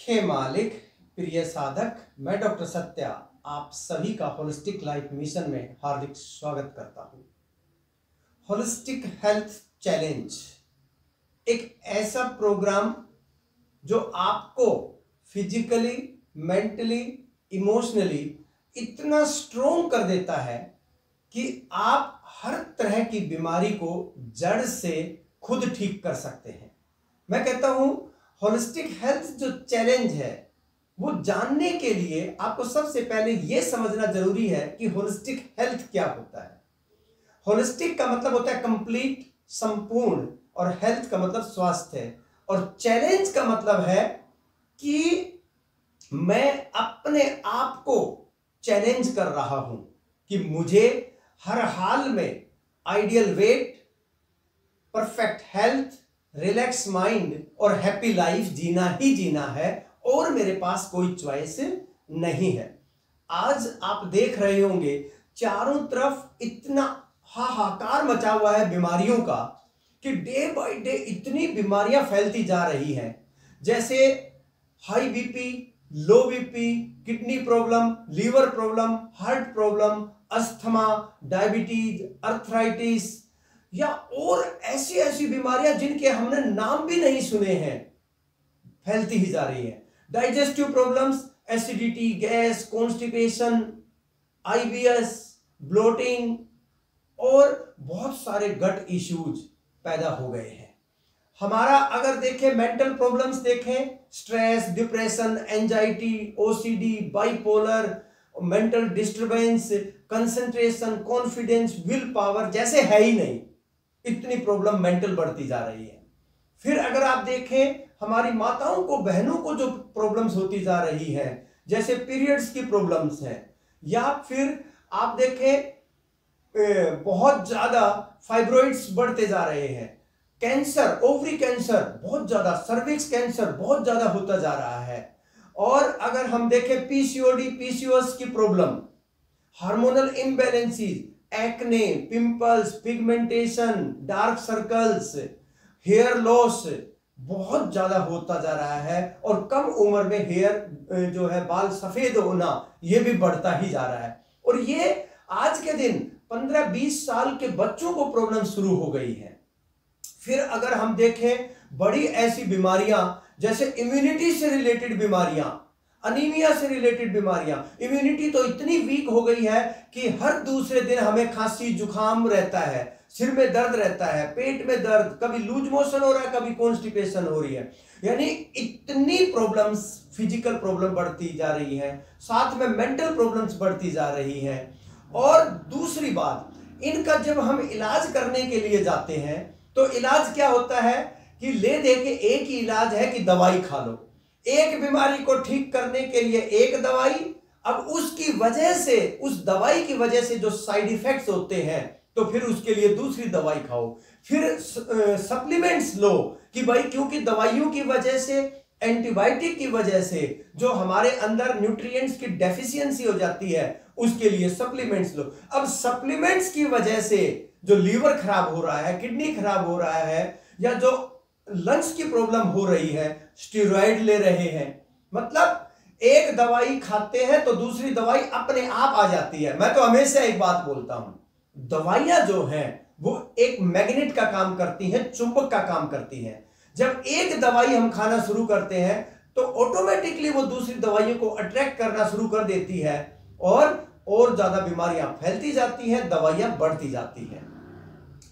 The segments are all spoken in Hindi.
खे मालिक, प्रिय साधक, मैं डॉक्टर सत्या आप सभी का होलिस्टिक लाइफ मिशन में हार्दिक स्वागत करता हूं। होलिस्टिक हेल्थ चैलेंज एक ऐसा प्रोग्राम जो आपको फिजिकली, मेंटली, इमोशनली इतना स्ट्रोंग कर देता है कि आप हर तरह की बीमारी को जड़ से खुद ठीक कर सकते हैं। मैं कहता हूं होलिस्टिक हेल्थ जो चैलेंज है वो जानने के लिए आपको सबसे पहले यह समझना जरूरी है कि होलिस्टिक हेल्थ क्या होता है। होलिस्टिक का मतलब होता है कंप्लीट, संपूर्ण, और हेल्थ का मतलब स्वास्थ्य है, और चैलेंज का मतलब है कि मैं अपने आप को चैलेंज कर रहा हूं कि मुझे हर हाल में ideal weight, perfect health, relax mind और हैप्पी लाइफ जीना ही जीना है और मेरे पास कोई चॉइस नहीं है। आज आप देख रहे होंगे चारों तरफ इतना हाहाकार मचा हुआ है बीमारियों का कि डे बाय डे इतनी बीमारियां फैलती जा रही हैं, जैसे high BP, low BP, kidney problem, liver problem, heart problem, asthma, diabetes, arthritis या और ऐसी ऐसी बीमारियां जिनके हमने नाम भी नहीं सुने हैं फैलती ही जा रही है। Digestive problems, acidity, gas, constipation, IBS, bloating और बहुत सारे गट इश्यूज पैदा हो गए हैं। हमारा अगर देखें मेंटल प्रॉब्लम्स देखें, stress, depression, anxiety, OCD, bipolar, mental disturbance, concentration, confidence, will power जैसे है ही नहीं, इतनी प्रॉब्लम मेंटल बढ़ती जा रही है। फिर अगर आप देखें हमारी माताओं को, बहनों को जो प्रॉब्लम्स होती जा रही हैं, जैसे पीरियड्स की प्रॉब्लम्स हैं, या फिर आप देखें बहुत ज्यादा फाइब्रॉइड्स बढ़ते जा रहे हैं, कैंसर, ओवरी कैंसर बहुत ज्यादा, सर्विक्स कैंसर बहुत ज्यादा होता जा रहा है। और अगर हम देखें पीसीओडी, पीसीओएस की problem, hormonal imbalances, acne, pimples, pigmentation, dark circles, hair loss बहुत ज्यादा होता जा रहा है, और कम उम्र में हेयर जो है बाल सफेद होना यह भी बढ़ता ही जा रहा है। और ये आज के दिन 15-20 साल के बच्चों को प्रॉब्लम शुरू हो गई है। फिर अगर हम देखें बड़ी ऐसी बीमारियां जैसे इम्यूनिटी से रिलेटेड बीमारियां, अनीमिया से रिलेटेड बीमारियां, इम्यूनिटी तो इतनी वीक हो गई है कि हर दूसरे दिन हमें खांसी जुकाम रहता है, सिर में दर्द रहता है, पेट में दर्द, कभी लूज मोशन हो रहा है, कभी कॉन्स्टिपेशन हो रही है। यानी इतनी प्रॉब्लम्स, फिजिकल प्रॉब्लम बढ़ती जा रही है, साथ में मेंटल प्रॉब्लम्स बढ़ती जा रही हैं। और दूसरी बात, इनका जब हम इलाज करने के लिए जाते हैं तो इलाज क्या होता है कि ले दे के एक ही इलाज है कि दवाई खा लो। एक बीमारी को ठीक करने के लिए एक दवाई, अब उसकी वजह से, उस दवाई की वजह से जो साइड इफेक्ट्स होते हैं तो फिर उसके लिए दूसरी दवाई खाओ। फिर सप्लीमेंट्स लो कि भाई क्योंकि दवाइयों की वजह से, एंटीबायोटिक की वजह से जो हमारे अंदर न्यूट्रिएंट्स की डेफिशिएंसी हो जाती है उसके लिए सप्लीमेंट्स लो। अब सप्लीमेंट्स की वजह से जो लीवर खराब हो रहा है, किडनी खराब हो रहा है, या जो लंग्स की प्रॉब्लम हो रही है, स्टेरॉइड ले रहे हैं, मतलब एक दवाई खाते हैं तो दूसरी दवाई अपने आप आ जाती है। मैं तो हमेशा एक बात बोलता हूं, दवाइयां जो हैं वो एक मैग्नेट का काम करती हैं, चुंबक का काम करती हैं। जब एक दवाई हम खाना शुरू करते हैं तो ऑटोमेटिकली वो दूसरी दवाइयों को अट्रैक्ट करना शुरू कर देती है और ज्यादा बीमारियां फैलती जाती हैं, दवाइयां बढ़ती जाती हैं,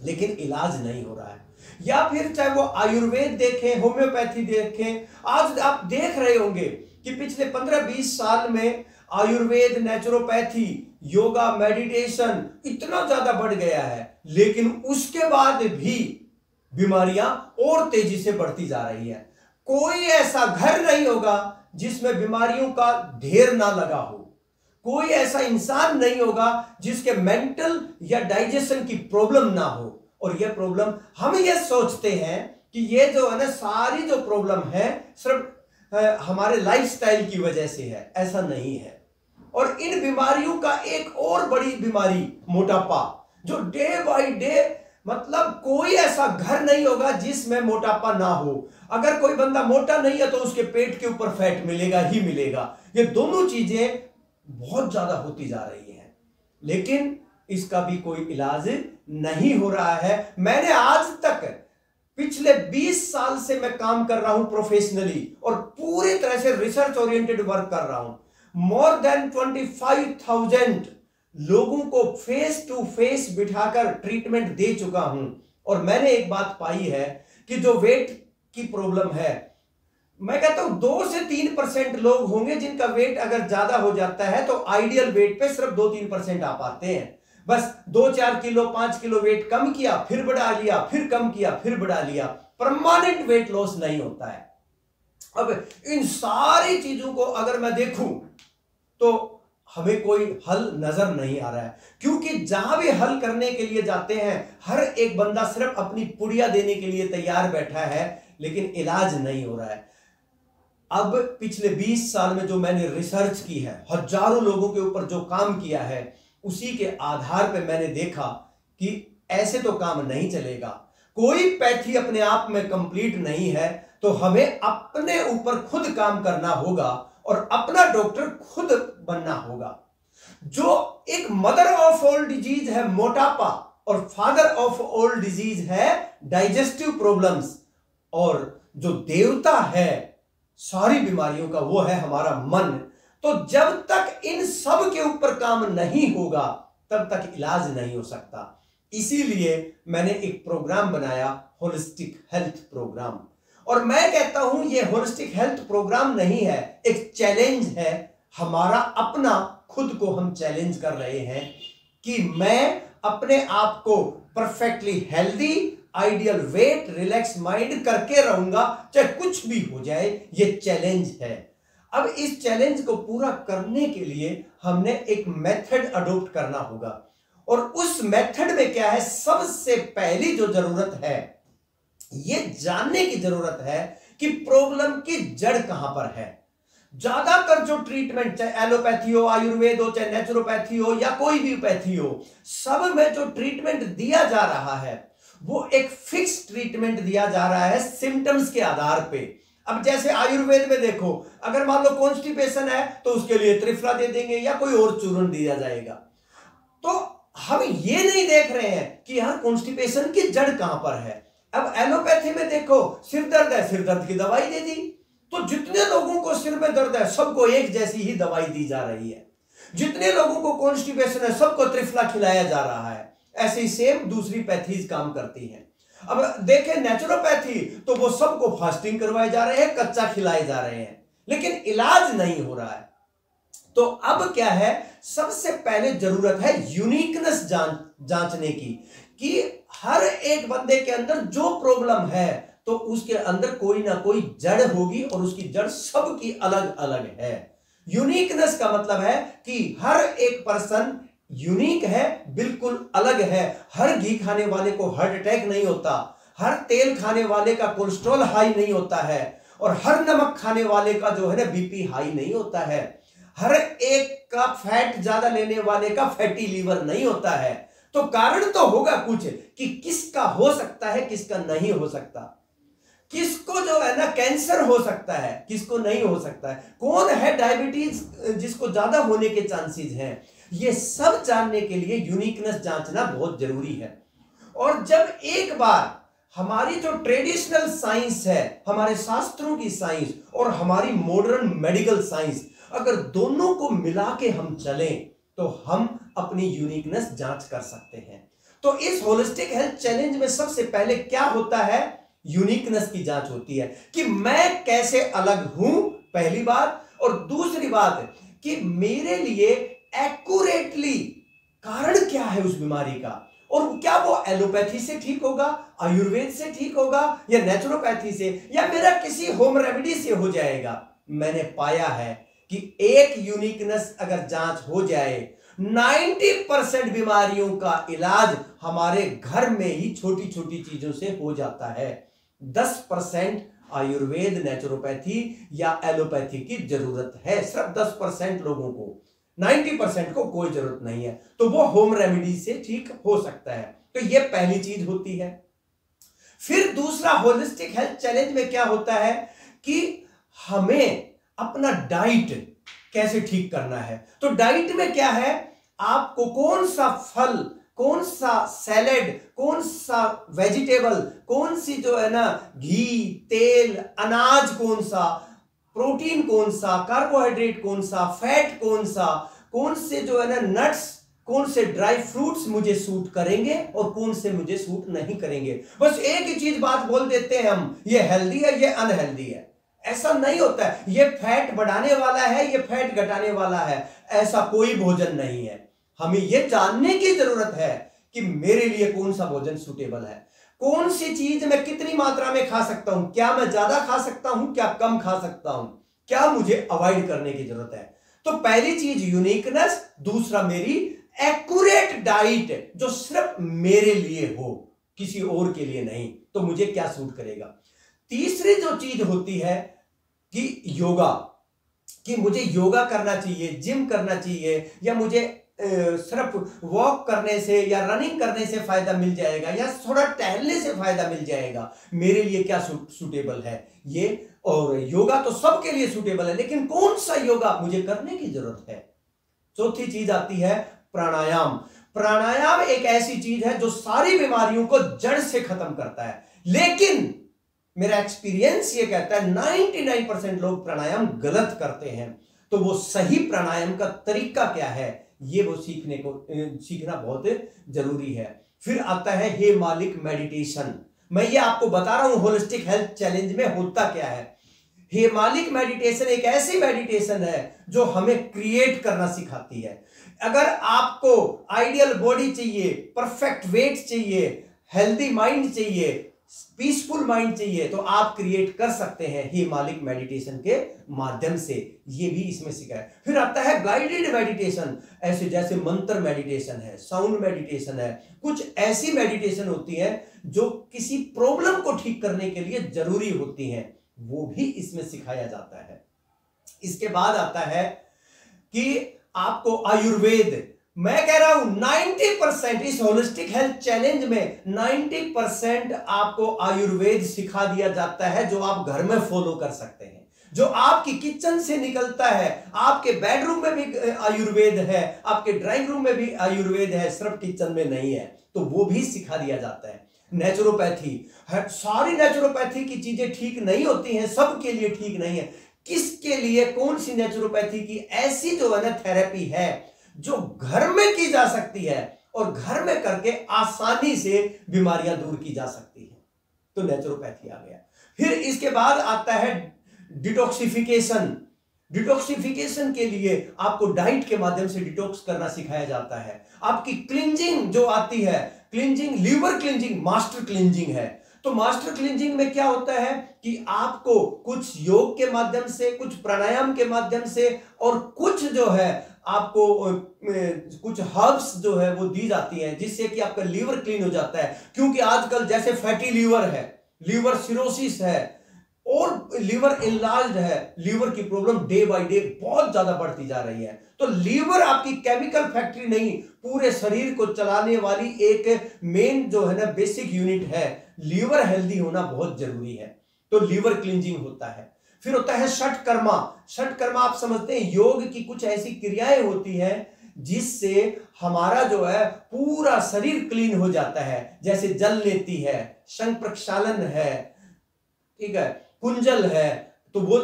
लेकिन इलाज नहीं हो रहा है। या फिर चाहे वो आयुर्वेद देखें, होम्योपैथी देखें, आज आप देख रहे होंगे कि पिछले 15-20 साल में आयुर्वेद, नेचुरोपैथी, योगा, मेडिटेशन इतना ज्यादा बढ़ गया है, लेकिन उसके बाद भी बीमारियां और तेजी से बढ़ती जा रही है। कोई ऐसा घर नहीं होगा जिसमें बीमारियों का ढेर ना लगा हो, कोई ऐसा इंसान नहीं होगा जिसके मेंटल या डाइजेशन की प्रॉब्लम ना हो। और यह प्रॉब्लम, हम ये सोचते हैं कि ये जो है ना सारी जो प्रॉब्लम है सिर्फ हमारे लाइफस्टाइल की वजह से है, ऐसा नहीं है। और इन बीमारियों का एक और बड़ी बीमारी मोटापा, जो डे बाय डे मतलब कोई ऐसा घर नहीं होगा जिसमें मोटापा ना हो। अगर कोई बंदा मोटा नहीं है तो उसके पेट के ऊपर फैट मिलेगा ही मिलेगा। ये दोनों चीजें बहुत ज्यादा होती जा रही हैं, लेकिन इसका भी कोई इलाज नहीं हो रहा है। मैंने आज तक पिछले 20 साल से मैं काम कर रहा हूं प्रोफेशनली और पूरी तरह से रिसर्च ओरिएंटेड वर्क कर रहा हूं। मोर देन 25,000 लोगों को फेस टू फेस बिठाकर ट्रीटमेंट दे चुका हूं। और मैंने एक बात पाई है कि जो वेट की प्रॉब्लम है, मैं कहता हूं 2 से 3% लोग होंगे जिनका वेट अगर ज्यादा हो जाता है तो आइडियल वेट पे सिर्फ 2-3% आ पाते हैं। बस 2-4 किलो 5 किलो वेट कम किया, फिर बढ़ा लिया, फिर कम किया, फिर बढ़ा लिया, परमानेंट वेट लॉस नहीं होता है। अब इन सारी चीजों को अगर मैं देखूं तो हमें कोई हल नजर नहीं आ रहा है, क्योंकि जहां भी हल करने के लिए जाते हैं हर एक बंदा सिर्फ अपनी पुड़िया देने के लिए तैयार बैठा है, लेकिन इलाज नहीं हो रहा है। अब पिछले 20 साल में जो मैंने रिसर्च की है, हजारों लोगों के ऊपर जो काम किया है, उसी के आधार पे मैंने देखा कि ऐसे तो काम नहीं चलेगा। कोई पैथी अपने आप में कंप्लीट नहीं है, तो हमें अपने ऊपर खुद काम करना होगा और अपना डॉक्टर खुद बनना होगा। जो एक मदर ऑफ ऑल डिजीज है मोटापा और फादर ऑफ ऑल डिजीज है डाइजेस्टिव प्रॉब्लम्स, और जो देवता है सारी बीमारियों का वो है हमारा मन। तो जब तक इन सब के ऊपर काम नहीं होगा तब तक इलाज नहीं हो सकता। इसीलिए मैंने एक प्रोग्राम बनाया, होलिस्टिक हेल्थ प्रोग्राम। और मैं कहता हूं ये होलिस्टिक हेल्थ प्रोग्राम नहीं है, एक चैलेंज है हमारा अपना। खुद को हम चैलेंज कर रहे हैं कि मैं अपने आप को perfectly healthy, ideal weight, relax mind करके रहूंगा चाहे कुछ भी हो जाए। ये चैलेंज है। अब इस चैलेंज को पूरा करने के लिए हमने एक मेथड अडॉप्ट करना होगा, और उस मेथड में क्या है, सबसे पहली जो जरूरत है ये जानने की जरूरत है कि प्रॉब्लम की जड़ कहां पर है। ज्यादातर जो ट्रीटमेंट, चाहे एलोपैथी हो, आयुर्वेद हो, चाहे नेचुरोपैथी हो या कोई भी पैथी हो, सब में जो ट्रीटमेंट दिया जा रहा है वो एक फिक्स ट्रीटमेंट दिया जा रहा है सिम्टम्स के आधार पे। अब जैसे आयुर्वेद में देखो, अगर मान लो कॉन्स्टिपेशन है तो उसके लिए त्रिफला दे देंगे या कोई और चूर्ण दिया जाएगा। तो हम ये नहीं देख रहे हैं कि यहां कॉन्स्टिपेशन की जड़ कहां पर है। अब एलोपैथी में देखो, सिर दर्द है, सिर दर्द की दवाई दे दी। तो जितने लोगों को सिर में दर्द है सबको एक जैसी ही दवाई दी जा रही है। जितने लोगों को कॉन्स्टिपेशन है सबको त्रिफला खिलाया जा रहा है। ऐसे ही सेम दूसरी पैथीज काम करती हैं। अब देखें नेचुरोपैथी, तो वो सबको फास्टिंग करवाए जा रहे हैं, कच्चा खिलाए जा रहे हैं, लेकिन इलाज नहीं हो रहा है। तो अब क्या है, सबसे पहले जरूरत है यूनिकनेस जांचने की, कि हर एक बंदे के अंदर जो प्रॉब्लम है तो उसके अंदर कोई ना कोई जड़ होगी, और उसकी जड़ सबकी अलग अलग है। यूनिकनेस का मतलब है कि हर एक पर्सन यूनिक है, बिल्कुल अलग है। हर घी खाने वाले को हार्ट अटैक नहीं होता, हर तेल खाने वाले का कोलेस्ट्रॉल हाई नहीं होता है, और हर नमक खाने वाले का जो है ना बीपी हाई नहीं होता है। हर एक का फैट ज्यादा लेने वाले का फैटी लीवर नहीं होता है। तो कारण तो होगा कुछ कि किसका हो सकता है, किसका नहीं हो सकता। किसको जो है ना कैंसर हो सकता है, किसको नहीं हो सकता है। कौन है डायबिटीज जिसको ज्यादा होने के चांसेस हैं। ये सब जानने के लिए यूनिकनेस जांचना बहुत जरूरी है। और जब एक बार हमारी जो ट्रेडिशनल साइंस है, हमारे शास्त्रों की साइंस और हमारी मॉडर्न मेडिकल साइंस, अगर दोनों को मिला के हम चलें तो हम अपनी यूनिकनेस जांच कर सकते हैं। तो इस होलिस्टिक हेल्थ चैलेंज में सबसे पहले क्या होता है, यूनिकनेस की जांच होती है कि मैं कैसे अलग हूं, पहली बात। और दूसरी बात कि मेरे लिए एक्यूरेटली कारण क्या है उस बीमारी का, और क्या वो एलोपैथी से ठीक होगा, आयुर्वेद से ठीक होगा, या नेचुरोपैथी से, या मेरा किसी होम रेमेडी से हो जाएगा। मैंने पाया है कि एक यूनिकनेस अगर जांच हो जाए, 90% बीमारियों का इलाज हमारे घर में ही छोटी छोटी चीजों से हो जाता है। 10% आयुर्वेद, नेचुरोपैथी या एलोपैथी की जरूरत है, सिर्फ 10% लोगों को। 90% को कोई जरूरत नहीं है, तो वो होम रेमेडी से ठीक हो सकता है। तो ये पहली चीज होती है। फिर दूसरा होलिस्टिक हेल्थ चैलेंज में क्या होता है कि हमें अपना डाइट कैसे ठीक करना है। तो डाइट में क्या है, आपको कौन सा फल, कौन सा सैलेड, कौन सा वेजिटेबल, कौन सी जो है ना घी, तेल, अनाज कौन सा, प्रोटीन कौन सा, कार्बोहाइड्रेट कौन सा, फैट कौन सा, कौन से जो है ना नट्स, कौन से ड्राई फ्रूट्स मुझे सूट करेंगे और कौन से मुझे सूट नहीं करेंगे। बस एक ही चीज बात बोल देते हैं हम, ये हेल्दी है, ये अनहेल्दी है। ऐसा नहीं होता है, ये फैट बढ़ाने वाला है, ये फैट घटाने वाला है, ऐसा कोई भोजन नहीं है। हमें यह जानने की जरूरत है कि मेरे लिए कौन सा भोजन सूटेबल है, कौन सी चीज मैं कितनी मात्रा में खा सकता हूं, क्या मैं ज्यादा खा सकता हूं, क्या कम खा सकता हूं, क्या मुझे अवॉइड करने की जरूरत है। तो पहली चीज यूनिकनेस, दूसरा मेरी एक्यूरेट डाइट जो सिर्फ मेरे लिए हो, किसी और के लिए नहीं, तो मुझे क्या सूट करेगा। तीसरी जो चीज होती है कि योगा, कि मुझे योगा करना चाहिए, जिम करना चाहिए, या मुझे सिर्फ वॉक करने से या रनिंग करने से फायदा मिल जाएगा, या थोड़ा टहलने से फायदा मिल जाएगा, मेरे लिए क्या सूटेबल है ये। और योगा तो सबके लिए सूटेबल है, लेकिन कौन सा योगा मुझे करने की जरूरत है। चौथी चीज आती है प्राणायाम। प्राणायाम एक ऐसी चीज है जो सारी बीमारियों को जड़ से खत्म करता है, लेकिन मेरा एक्सपीरियंस ये कहता है 99% लोग प्राणायाम गलत करते हैं। तो वो सही प्राणायाम का तरीका क्या है, ये वो सीखना बहुत जरूरी है। फिर आता है हे मालिक मेडिटेशन। मैं ये आपको बता रहा हूं होलिस्टिक हेल्थ चैलेंज में होता क्या है। हे मालिक मेडिटेशन एक ऐसी मेडिटेशन है जो हमें क्रिएट करना सिखाती है। अगर आपको आइडियल बॉडी चाहिए, परफेक्ट वेट चाहिए, हेल्दी माइंड चाहिए, पीसफुल माइंड चाहिए, तो आप क्रिएट कर सकते हैं हे मालिक मेडिटेशन के माध्यम से। ये भी इसमें सीखा है। फिर आता है गाइडेड मेडिटेशन, ऐसे जैसे मंत्र मेडिटेशन है, साउंड मेडिटेशन है, कुछ ऐसी मेडिटेशन होती है जो किसी प्रॉब्लम को ठीक करने के लिए जरूरी होती हैं, वो भी इसमें सिखाया जाता है। इसके बाद आता है कि आपको आयुर्वेद, मैं कह रहा हूं 90% इस होलिस्टिक हेल्थ चैलेंज में 90% आपको आयुर्वेद सिखा दिया जाता है, जो आप घर में फॉलो कर सकते हैं, जो आपकी किचन से निकलता है। आपके बेडरूम में भी आयुर्वेद है, आपके ड्राइंग रूम में भी आयुर्वेद है, सिर्फ किचन में नहीं है, तो वो भी सिखा दिया जाता है। नेचुरोपैथी, सारी नेचुरोपैथी की चीजें ठीक नहीं होती हैं, सबके लिए ठीक नहीं है। किसके लिए कौन सी नेचुरोपैथी की ऐसी जो है ना थेरेपी है जो घर में की जा सकती है और घर में करके आसानी से बीमारियां दूर की जा सकती है, तो नेचुरोपैथी आ गया। फिर इसके बाद आता है डिटॉक्सिफिकेशन। डिटॉक्सिफिकेशन के लिए आपको डाइट के माध्यम से डिटॉक्स करना सिखाया जाता है। आपकी क्लिंजिंग जो आती है, cleansing, liver cleansing master cleansing है। तो मास्टर क्लिंजिंग में क्या होता है कि आपको कुछ योग के माध्यम से, कुछ प्राणायाम के माध्यम से, और कुछ जो है आपको कुछ हर्ब्स जो है वो दी जाती हैं, जिससे कि आपका लीवर क्लीन हो जाता है। क्योंकि आजकल जैसे फैटी लीवर है, लीवर सिरोसिस है, और लीवर इनलार्ज्ड है, लीवर की प्रॉब्लम डे बाय डे बहुत ज्यादा बढ़ती जा रही है। तो लीवर आपकी केमिकल फैक्ट्री नहीं, पूरे शरीर को चलाने वाली एक मेन जो है ना बेसिक यूनिट है। लीवर हेल्दी होना बहुत जरूरी है, तो लीवर क्लींजिंग होता है। फिर होता है षटकर्मा। षटकर्मा आप समझते हैं, योग की कुछ ऐसी क्रियाएं होती हैं जिससे हमारा जो है पूरा शरीर क्लीन हो जाता है, जैसे जल लेती है, शंख प्रक्षालन है, ठीक है, कुंजल है, तो वो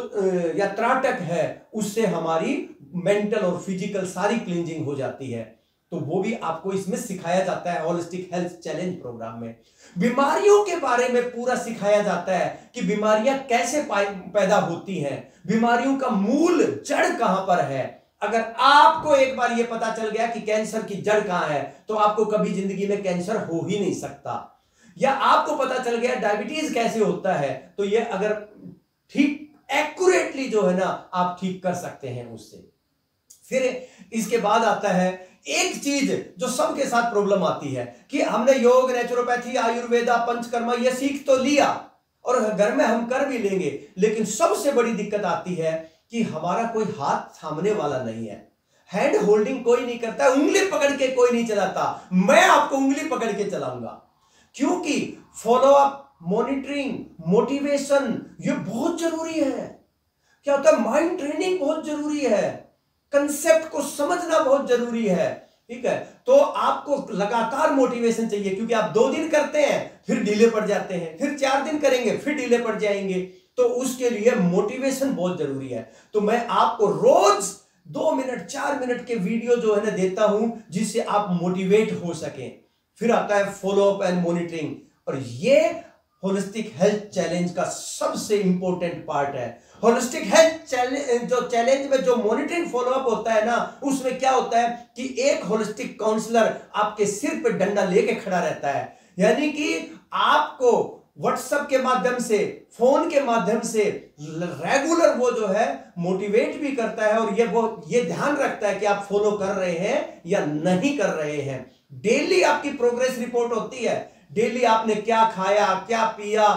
या त्राटक है, उससे हमारी मेंटल और फिजिकल सारी क्लींजिंग हो जाती है। तो वो भी आपको इसमें सिखाया जाता है होलिस्टिक हेल्थ चैलेंज प्रोग्राम में। बीमारियों के बारे में पूरा सिखाया जाता है कि बीमारियां कैसे पैदा होती हैं, बीमारियों का मूल जड़ कहां पर है। अगर आपको एक बार ये पता चल गया कि कैंसर की जड़ कहां है, तो आपको कभी जिंदगी में कैंसर हो ही नहीं सकता। या आपको पता चल गया डायबिटीज कैसे होता है, तो ये अगर ठीक एक्यूरेटली जो है ना आप ठीक कर सकते हैं उससे। फिर इसके बाद आता है एक चीज जो सबके साथ प्रॉब्लम आती है कि हमने योग, नेचुरोपैथी, आयुर्वेदा, पंचकर्मा ये सीख तो लिया और घर में हम कर भी लेंगे, लेकिन सबसे बड़ी दिक्कत आती है कि हमारा कोई हाथ थामने वाला नहीं है। हैंड होल्डिंग कोई नहीं करता, उंगली पकड़ के कोई नहीं चलाता, मैं आपको उंगली पकड़ के चलाऊंगा। क्योंकि फॉलोअप, मॉनिटरिंग, मोटिवेशन ये बहुत जरूरी है। क्या होता है, माइंड ट्रेनिंग बहुत जरूरी है, कंसेप्ट को समझना बहुत जरूरी है। ठीक है, तो आपको लगातार मोटिवेशन चाहिए, क्योंकि आप 2 दिन करते हैं फिर ढीले पड़ जाते हैं, फिर 4 दिन करेंगे फिर ढीले पड़ जाएंगे, तो उसके लिए मोटिवेशन बहुत जरूरी है। तो मैं आपको रोज 2 मिनट 4 मिनट के वीडियो जो है ना देता हूं, जिससे आप मोटिवेट हो सकें। फिर आता है फॉलोअप एंड मॉनिटरिंग, और ये होलिस्टिक हेल्थ चैलेंज का सबसे इंपॉर्टेंट पार्ट है। होलिस्टिक हेल्थ चैलेंज में जो मॉनिटरिंग फॉलोअप होता है ना, उसमें क्या होता है कि एक होलिस्टिक काउंसलर आपके सिर पे डंडा लेके खड़ा रहता है, यानी कि आपको व्हाट्सएप के माध्यम से, फोन के माध्यम से रेगुलर वो जो है मोटिवेट भी करता है, और ये ध्यान रखता है कि आप फॉलो कर रहे हैं या नहीं कर रहे हैं। डेली आपकी प्रोग्रेस रिपोर्ट होती है, डेली आपने क्या खाया, क्या पिया,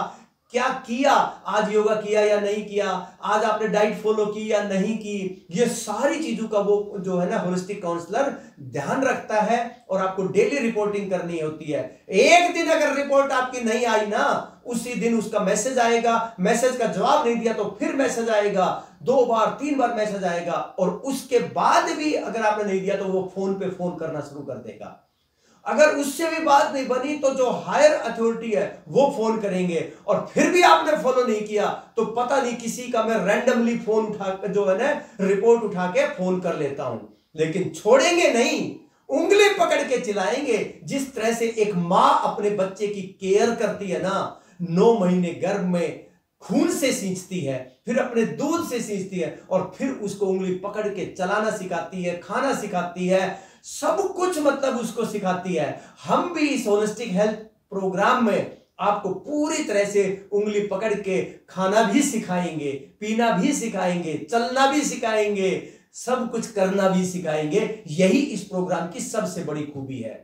क्या किया, आज योगा किया या नहीं किया, आज आपने डाइट फॉलो की या नहीं की, ये सारी चीजों का वो जो है ना होलिस्टिक काउंसलर ध्यान रखता है, और आपको डेली रिपोर्टिंग करनी होती है। एक दिन अगर रिपोर्ट आपकी नहीं आई ना, उसी दिन उसका मैसेज आएगा, मैसेज का जवाब नहीं दिया तो फिर मैसेज आएगा, 2 बार 3 बार मैसेज आएगा, और उसके बाद भी अगर आपने नहीं दिया तो वो फोन पे फोन करना शुरू कर देगा। अगर उससे भी बात नहीं बनी तो जो हायर अथॉरिटी है वो फोन करेंगे, और फिर भी आपने फॉलो नहीं किया तो पता नहीं किसी का मैं रैंडमली फोन उठा जो है ना रिपोर्ट उठा के फोन कर लेता हूं, लेकिन छोड़ेंगे नहीं, उंगली पकड़ के चिल्लाएंगे। जिस तरह से एक मां अपने बच्चे की केयर करती है ना, 9 महीने गर्भ में खून से सींचती है, फिर अपने दूध से सींचती है, और फिर उसको उंगली पकड़ के चलाना सिखाती है, खाना सिखाती है, सब कुछ मतलब उसको सिखाती है। हम भी इस होलिस्टिक हेल्थ प्रोग्राम में आपको पूरी तरह से उंगली पकड़ के खाना भी सिखाएंगे, पीना भी सिखाएंगे, चलना भी सिखाएंगे, सब कुछ करना भी सिखाएंगे। यही इस प्रोग्राम की सबसे बड़ी खूबी है।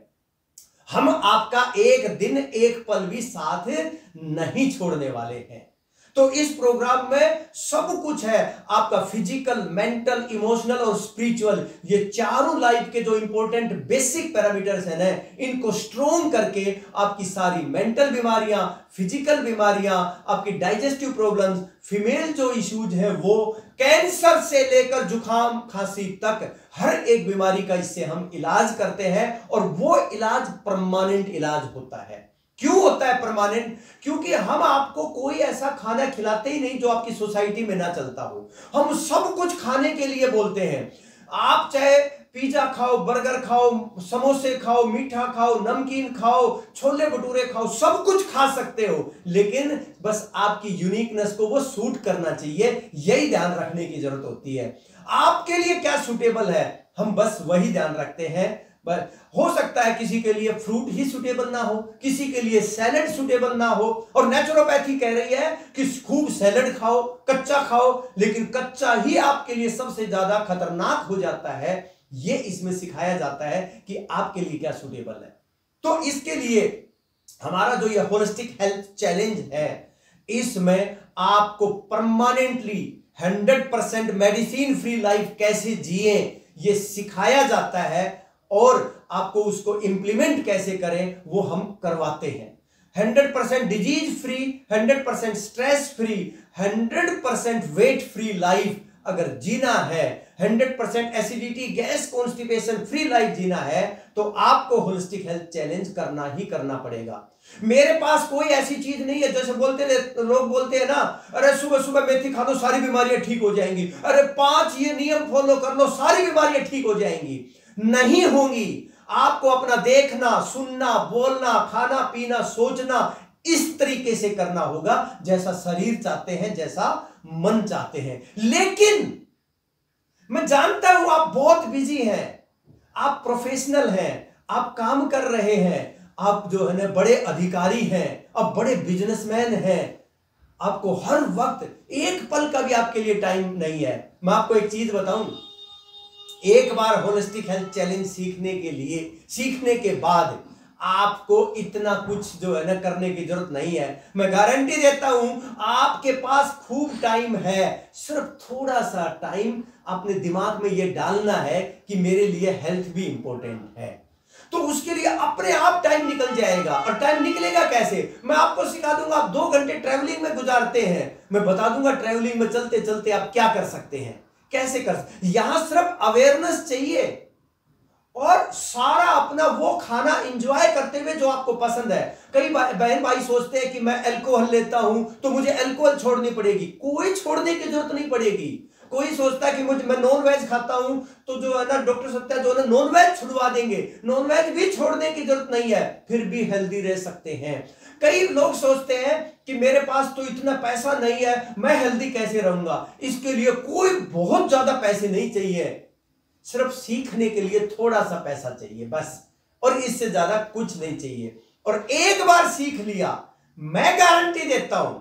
हम आपका एक दिन एक पल भी साथ नहीं छोड़ने वाले हैं। तो इस प्रोग्राम में सब कुछ है, आपका फिजिकल, मेंटल, इमोशनल और स्पिरिचुअल, ये चारों लाइफ के जो इंपॉर्टेंट बेसिक पैरामीटर्स हैं ना, इनको स्ट्रॉन्ग करके आपकी सारी मेंटल बीमारियां, फिजिकल बीमारियां, आपकी डाइजेस्टिव प्रॉब्लम्स, फीमेल जो इश्यूज है वो, कैंसर से लेकर जुकाम खांसी तक हर एक बीमारी का इससे हम इलाज करते हैं, और वो इलाज परमानेंट इलाज होता है। क्यों होता है परमानेंट? क्योंकि हम आपको कोई ऐसा खाना खिलाते ही नहीं जो आपकी सोसाइटी में ना चलता हो। हम सब कुछ खाने के लिए बोलते हैं। आप चाहे पिज्जा खाओ, बर्गर खाओ, समोसे खाओ, मीठा खाओ, नमकीन खाओ, छोले भटूरे खाओ, सब कुछ खा सकते हो, लेकिन बस आपकी यूनिकनेस को वो सूट करना चाहिए, यही ध्यान रखने की जरूरत होती है। आपके लिए क्या सूटेबल है, हम बस वही ध्यान रखते हैं। हो सकता है किसी के लिए फ्रूट ही सुटेबल ना हो, किसी के लिए सैलड सुटेबल ना हो, और नेचुरोपैथी कह रही है कि खूब सैलड खाओ, कच्चा खाओ, लेकिन कच्चा ही आपके लिए सबसे ज्यादा खतरनाक हो जाता है। ये इसमें सिखाया जाता है कि आपके लिए क्या सुटेबल है। तो इसके लिए हमारा जो ये होलिस्टिक हेल्थ चैलेंज है, इसमें आपको परमानेंटली 100% मेडिसिन फ्री लाइफ कैसे जिए ये सिखाया जाता है, और आपको उसको इंप्लीमेंट कैसे करें वो हम करवाते हैं। 100% disease free, 100% stress free, 100% weight free life अगर जीना है, 100% acidity, gas, constipation free life जीना है, तो आपको होलिस्टिक हेल्थ चैलेंज करना ही करना पड़ेगा। मेरे पास कोई ऐसी चीज नहीं है, जैसे लोग बोलते हैं ना, अरे सुबह सुबह मेथी खा लो सारी बीमारियां ठीक हो जाएंगी, अरे 5 ये नियम फॉलो कर लो सारी बीमारियां ठीक हो जाएंगी। नहीं होंगी। आपको अपना देखना, सुनना, बोलना, खाना पीना, सोचना इस तरीके से करना होगा जैसा शरीर चाहते हैं, जैसा मन चाहते हैं। लेकिन मैं जानता हूं आप बहुत बिजी हैं, आप प्रोफेशनल हैं, आप काम कर रहे हैं, आप जो है ना बड़े अधिकारी हैं, आप बड़े बिजनेसमैन हैं, आपको हर वक्त एक पल का भी आपके लिए टाइम नहीं है। मैं आपको एक चीज बताऊं, एक बार होलिस्टिक हेल्थ चैलेंज सीखने के बाद आपको इतना कुछ जो है ना करने की जरूरत नहीं है। मैं गारंटी देता हूं आपके पास खूब टाइम है, सिर्फ थोड़ा सा टाइम अपने दिमाग में यह डालना है कि मेरे लिए हेल्थ भी इंपॉर्टेंट है, तो उसके लिए अपने आप टाइम निकल जाएगा। और टाइम निकलेगा कैसे, मैं आपको सिखा दूंगा। आप 2 घंटे ट्रैवलिंग में गुजारते हैं, मैं बता दूंगा ट्रैवलिंग में चलते चलते आप क्या कर सकते हैं, कैसे कर सकते। यहां सिर्फ अवेयरनेस चाहिए और सारा अपना वो खाना एंजॉय करते हुए जो आपको पसंद है। कई बहन भाई सोचते हैं कि मैं अल्कोहल लेता हूं तो मुझे अल्कोहल छोड़नी पड़ेगी, कोई छोड़ने की जरूरत नहीं पड़ेगी। कोई सोचता है कि मैं नॉन वेज खाता हूं तो जो है ना डॉक्टर सत्या जो है ना नॉन वेज छुड़वा देंगे, नॉन वेज भी छोड़ने की जरूरत नहीं है, फिर भी हेल्दी रह सकते हैं। कई लोग सोचते हैं कि मेरे पास तो इतना पैसा नहीं है, मैं हेल्दी कैसे रहूंगा। इसके लिए कोई बहुत ज्यादा पैसे नहीं चाहिए, सिर्फ सीखने के लिए थोड़ा सा पैसा चाहिए बस, और इससे ज्यादा कुछ नहीं चाहिए। और एक बार सीख लिया, मैं गारंटी देता हूं,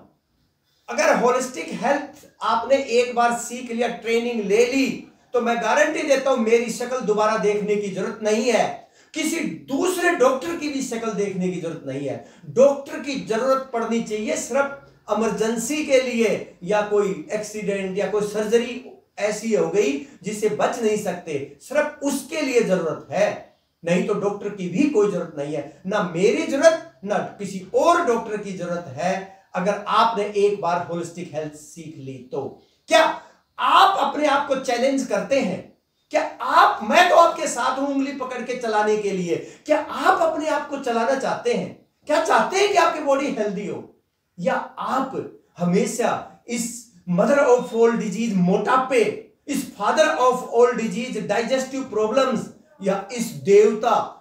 अगर होलिस्टिक हेल्थ आपने एक बार सीख लिया, ट्रेनिंग ले ली, तो मैं गारंटी देता हूं मेरी शक्ल दोबारा देखने की जरूरत नहीं है, किसी दूसरे डॉक्टर की भी शक्ल देखने की जरूरत नहीं है। डॉक्टर की जरूरत पड़नी चाहिए सिर्फ इमरजेंसी के लिए, या कोई एक्सीडेंट या कोई सर्जरी ऐसी हो गई जिससे बच नहीं सकते, सिर्फ उसके लिए जरूरत है, नहीं तो डॉक्टर की भी कोई जरूरत नहीं है। ना मेरी जरूरत, ना किसी और डॉक्टर की जरूरत है। अगर आपने एक बार होलिस्टिक हेल्थ सीख ली तो क्या आप अपने आप को चैलेंज करते हैं? क्या आप, मैं तो आपके साथ हूं उंगली पकड़ के चलाने के लिए, क्या आप अपने आप को चलाना चाहते हैं? क्या चाहते हैं कि आपकी बॉडी हेल्दी हो, या आप हमेशा इस मदर ऑफ ऑल डिजीज मोटापे, इस father of all disease digestive problems, या इस देवता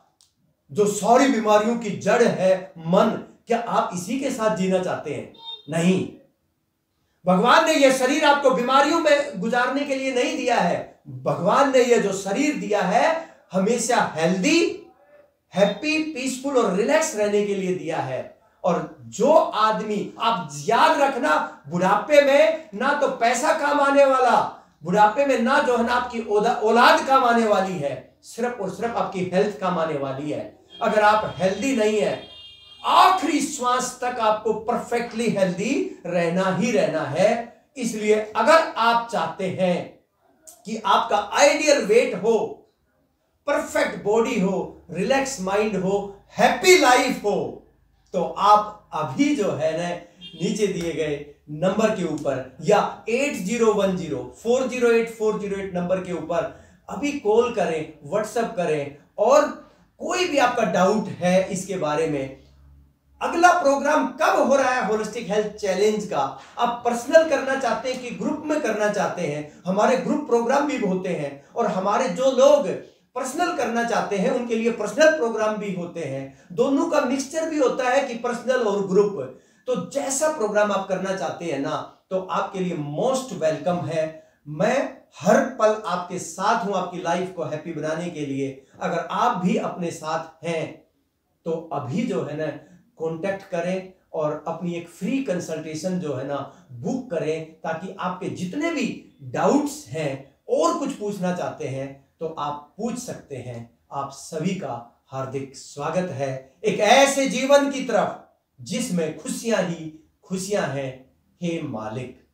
जो सारी बीमारियों की जड़ है मन, क्या आप इसी के साथ जीना चाहते हैं? नहीं, भगवान ने यह शरीर आपको बीमारियों में गुजारने के लिए नहीं दिया है। भगवान ने यह जो शरीर दिया है हमेशा हेल्दी, हैप्पी, पीसफुल और रिलैक्स रहने के लिए दिया है। और जो आदमी, आप याद रखना, बुढ़ापे में ना तो पैसा काम आने वाला, बुढ़ापे में ना जो है ना आपकी औलाद काम आने वाली है, सिर्फ और सिर्फ आपकी हेल्थ काम आने वाली है। अगर आप हेल्दी नहीं है, आखिरी श्वास तक आपको परफेक्टली हेल्दी रहना ही रहना है। इसलिए अगर आप चाहते हैं कि आपका आइडियल वेट हो, परफेक्ट बॉडी हो, रिलैक्स माइंड हो, हैप्पी लाइफ हो, तो आप अभी जो है ना नीचे दिए गए नंबर के ऊपर या 8010408408 नंबर के ऊपर अभी कॉल करें, व्हाट्सएप करें। और कोई भी आपका डाउट है इसके बारे में, अगला प्रोग्राम कब हो रहा है होलिस्टिक हेल्थ चैलेंज का, आप पर्सनल करना चाहते हैं कि ग्रुप में करना चाहते हैं, हमारे ग्रुप प्रोग्राम भी होते हैं। और हमारे जो लोग पर्सनल करना चाहते हैं उनके लिए पर्सनल प्रोग्राम भी होते हैं, दोनों का मिक्सचर भी होता है कि पर्सनल और ग्रुप। तो जैसा प्रोग्राम आप करना चाहते हैं ना, तो आपके लिए मोस्ट वेलकम है। मैं हर पल आपके साथ हूं आपकी लाइफ को हैप्पी बनाने के लिए। अगर आप भी अपने साथ हैं तो अभी जो है ना कांटेक्ट करें और अपनी एक फ्री कंसल्टेशन जो है ना बुक करें, ताकि आपके जितने भी डाउट्स हैं और कुछ पूछना चाहते हैं तो आप पूछ सकते हैं। आप सभी का हार्दिक स्वागत है एक ऐसे जीवन की तरफ जिसमें खुशियां ही खुशियां हैं। हे मालिक।